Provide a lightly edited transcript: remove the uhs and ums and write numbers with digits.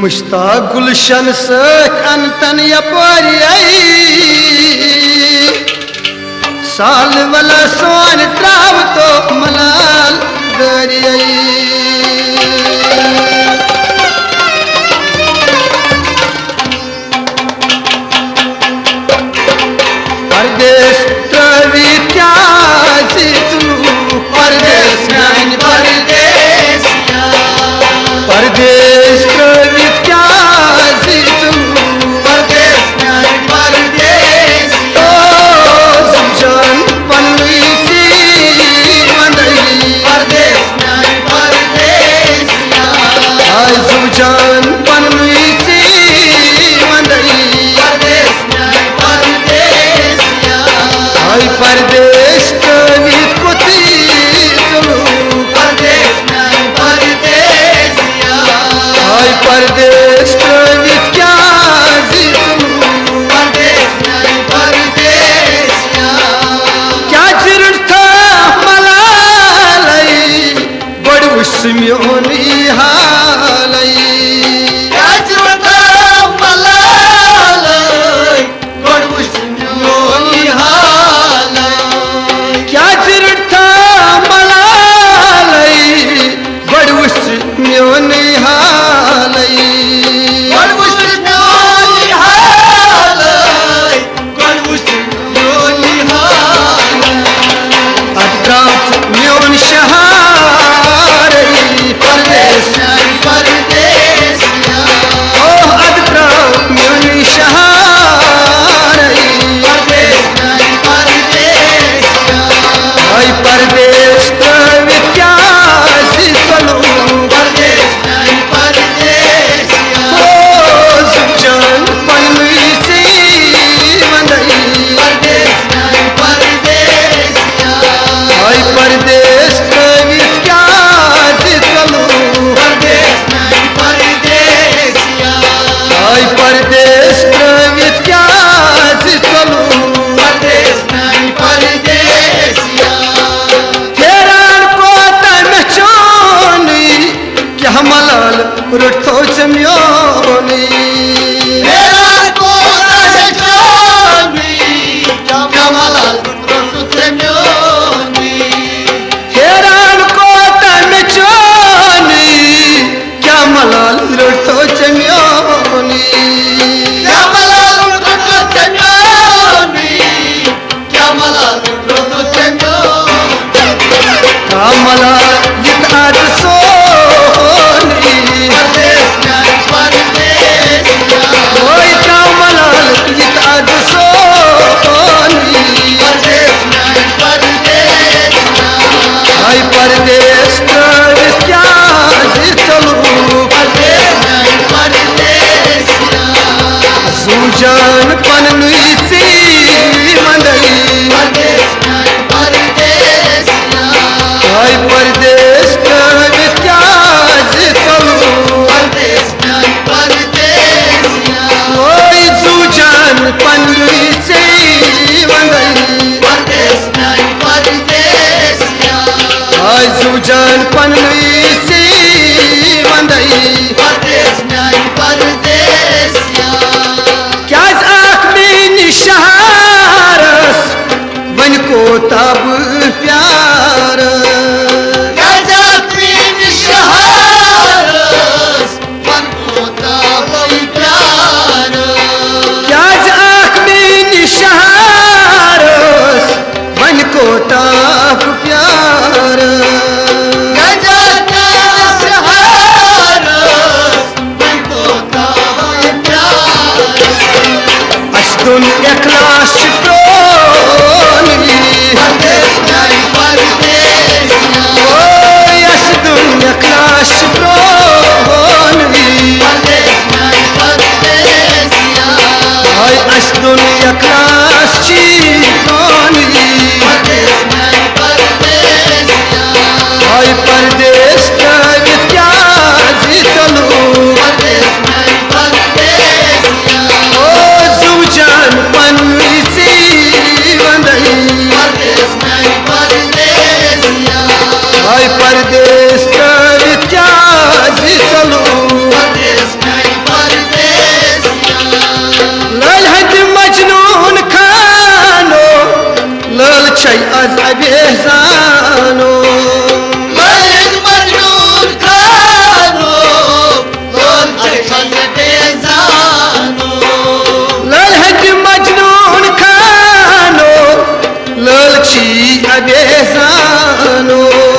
मुश्ताक गुलशन सन यपारी साल वाला सोन त्राव तो मलाल दरी परदेश त्रवी क्या तू परदेश परदेश त्रवी क्या तू परदेश ओ सुजान पनवी सी मंदई परदेश आय सुजान पनवी सी मंदई आय परदेश त्रवी कुती तुलू आय परदेश त्रवी क्या क्या जरूरत था मलालई बड़ी उसम्योनी हालई क्या जरूरत था मलालई बड़ी उसम्योनी हालई क्या जरूरत था मलालई बड़ी उसम्योनी हालई म्योन शहारई परदेश ओ अदरा म्योन शहारई आई परदेश त्रवी क्या चलो ओ सुजान पनवी सी मंदई आई परदेश त्रवी क्या चलो आई परदेश त्रवी क्या चलो हेरान को तन चोनी क्या मलाल रुठो चम्योनी हेरान को तन चोनी क्या मलाल रुठो चम्योनी हेरान को तन चोनी क्या मलाल रुठो चम्योनी क्या मलाल रुठो चम्योनी क्या मलाल रुठो चम्योनी कामला जित आज सोनी ओय कामला जित आज सोनी आई परदेश त्रवी क्या चलो सुजान पनवी सी मंदई आई परदेश त्रवी क्या चलो ओय सुजान पनवी सी मंदई आई सुजान पनवी सी मंदई क्या आँख में निशारस बन को तब प्यार क्या आँख में निशारस बन को तब प्यार क्या आँख में निशारस बन को तब प्यार अशदुन इखलास टोनी जानो